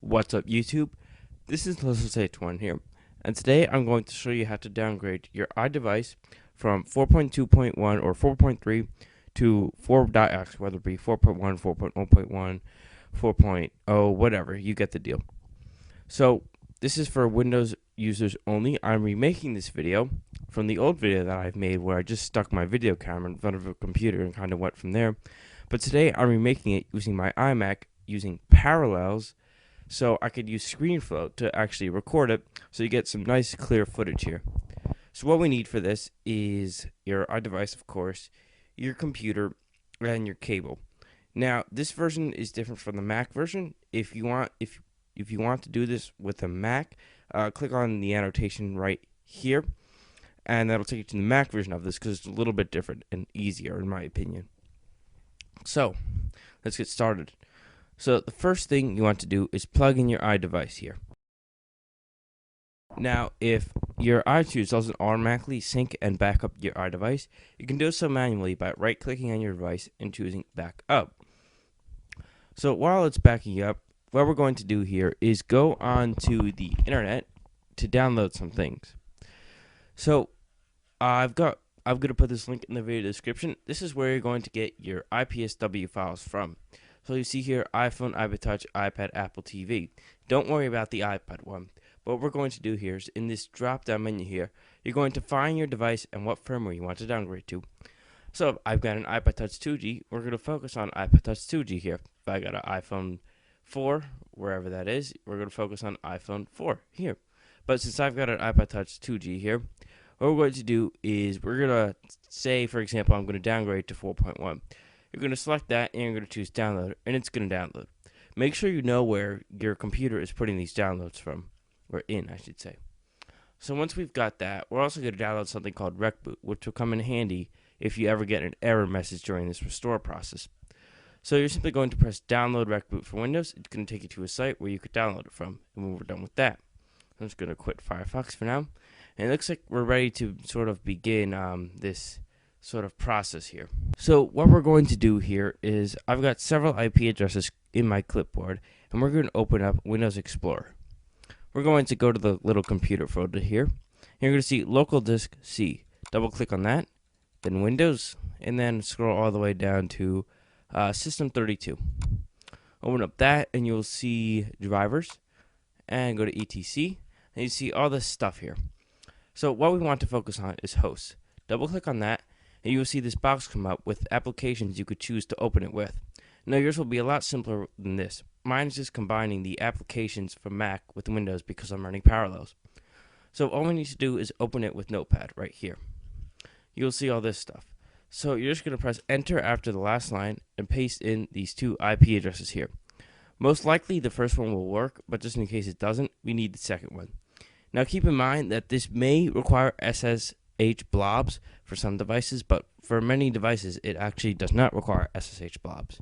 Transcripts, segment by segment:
What's up, YouTube? This is H1 here, and today I'm going to show you how to downgrade your iDevice from 4.2.1 or 4.3 to 4.x, whether it be 4.1, 4.1.1, 4.0, whatever, you get the deal. So, this is for Windows users only. I'm remaking this video from the old video that I've made where I just stuck my video camera in front of a computer and kind of went from there. But today I'm remaking it using my iMac using Parallels, so I could use ScreenFlow to actually record it, so you get some nice clear footage here. So what we need for this is your iDevice, of course, your computer, and your cable. Now, this version is different from the Mac version. If you want to do this with a Mac, click on the annotation right here, and that'll take you to the Mac version of this because it's a little bit different and easier in my opinion. So, let's get started. So the first thing you want to do is plug in your iDevice here. Now, if your iTunes doesn't automatically sync and back up your iDevice, you can do so manually by right-clicking on your device and choosing Back Up. So while it's backing up, what we're going to do here is go on to the internet to download some things. So I'm going to put this link in the video description. This is where you're going to get your IPSW files from. So you see here, iPhone, iPod Touch, iPad, Apple TV. Don't worry about the iPad one. What we're going to do here is in this drop-down menu here, you're going to find your device and what firmware you want to downgrade to. So I've got an iPod Touch 2G. We're going to focus on iPod Touch 2G here. If I got an iPhone 4, wherever that is, we're going to focus on iPhone 4 here. But since I've got an iPod Touch 2G here, what we're going to do is we're going to say, for example, I'm going to downgrade to 4.1. You're going to select that and you're going to choose download, and it's going to download. Make sure you know where your computer is putting these downloads from, or in, I should say. So once we've got that, we're also going to download something called RecBoot, which will come in handy if you ever get an error message during this restore process. So you're simply going to press download RecBoot for Windows. It's going to take you to a site where you could download it from, and when we're done with that, I'm just going to quit Firefox for now. And it looks like we're ready to sort of begin this sort of process here. So what we're going to do here is I've got several IP addresses in my clipboard, and we're going to open up Windows Explorer. We're going to go to the little computer folder here. You're going to see local disk C. Double click on that, then Windows, and then scroll all the way down to System 32. Open up that and you'll see drivers, and go to etc, and you see all this stuff here. So what we want to focus on is hosts. Double click on that, and you will see this box come up with applications you could choose to open it with. Now yours will be a lot simpler than this. Mine is just combining the applications from Mac with Windows because I'm running Parallels. So all we need to do is open it with Notepad right here. You'll see all this stuff. So you're just going to press enter after the last line and paste in these two IP addresses here. Most likely the first one will work, but just in case it doesn't, we need the second one. Now keep in mind that this may require SSH blobs for some devices, but for many devices it actually does not require SSH blobs.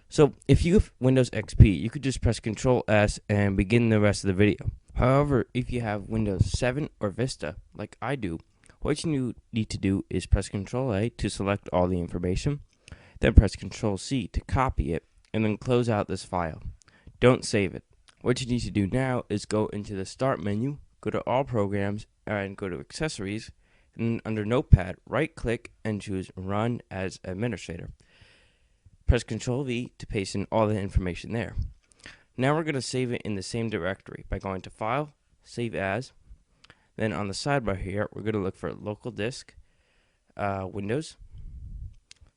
So if you have Windows XP, you could just press Ctrl S and begin the rest of the video. However, if you have Windows 7 or Vista, like I do, what you need to do is press Ctrl A to select all the information, then press Ctrl C to copy it, and then close out this file. Don't save it. What you need to do now is go into the Start menu, go to All Programs, and go to Accessories, and then under Notepad, right-click and choose Run as Administrator. Press Ctrl V to paste in all the information there. Now we're going to save it in the same directory by going to File, Save As. Then on the sidebar here, we're going to look for Local Disk, Windows.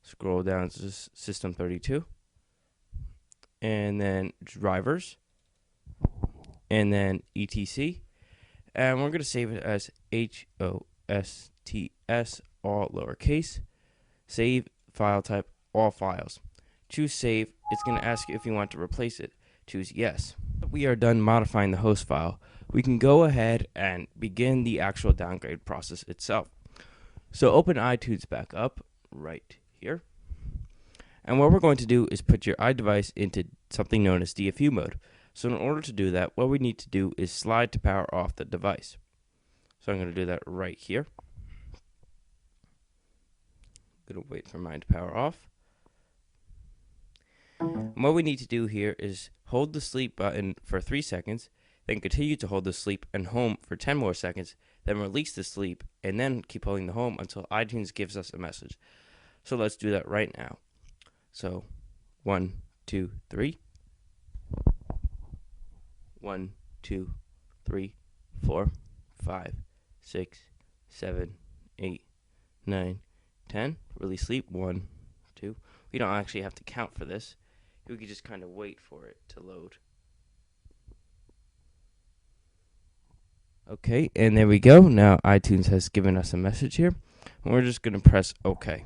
Scroll down to System 32. And then Drivers. And then ETC. And we're going to save it as HOSTS, all lowercase. Save file type, all files. Choose save. It's going to ask you if you want to replace it. Choose yes. We are done modifying the host file. We can go ahead and begin the actual downgrade process itself. So open iTunes back up right here. And what we're going to do is put your iDevice into something known as DFU mode. So in order to do that, what we need to do is slide to power off the device. So I'm going to do that right here. I'm going to wait for mine to power off. And what we need to do here is hold the sleep button for 3 seconds, then continue to hold the sleep and home for 10 more seconds, then release the sleep, and then keep holding the home until iTunes gives us a message. So let's do that right now. So 1, 2, 3. 1, 2, 3, 4, 5, 6, 7, 8, 9, 10. Release sleep. 1, 2. We don't actually have to count for this. We could just kind of wait for it to load. Okay, and there we go. Now iTunes has given us a message here, and we're just going to press OK.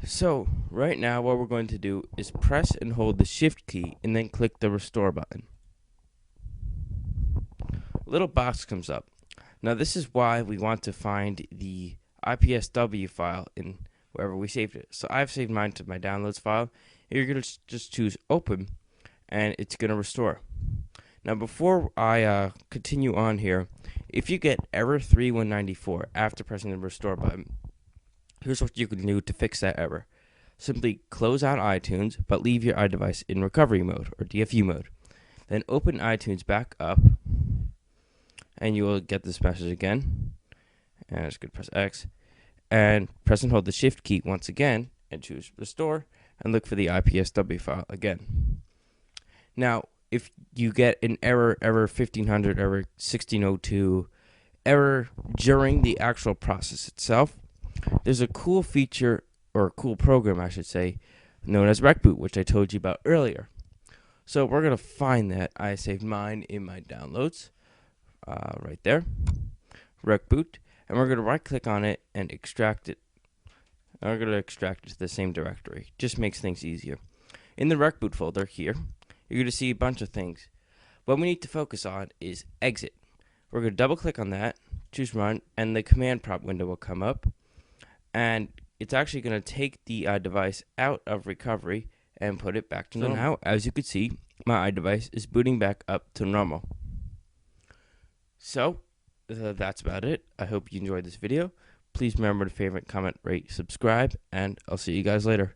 So right now what we're going to do is press and hold the Shift key and then click the Restore button. A little box comes up. Now this is why we want to find the IPSW file in wherever we saved it. So I've saved mine to my downloads file. You're going to just choose Open, and it's going to restore. Now before I continue on here, if you get error 3194 after pressing the Restore button, here's what you can do to fix that error. Simply close out iTunes, but leave your iDevice in recovery mode or DFU mode. Then open iTunes back up, and you will get this message again. And I'm just going to press X, and press and hold the Shift key once again, and choose Restore, and look for the IPSW file again. Now, if you get an error 1500, error 1602, error during the actual process itself, there's a cool feature, or a cool program I should say, known as Recboot, which I told you about earlier. So we're going to find that. I saved mine in my downloads, right there, Recboot, and we're going to right click on it and extract it. And we're going to extract it to the same directory. Just makes things easier. In the Recboot folder here, you're going to see a bunch of things. What we need to focus on is exit. We're going to double click on that, choose run, and the command prompt window will come up. And it's actually going to take the iDevice out of recovery and put it back to normal. So now, as you can see, my iDevice is booting back up to normal. So, that's about it. I hope you enjoyed this video. Please remember to favorite, comment, rate, subscribe, and I'll see you guys later.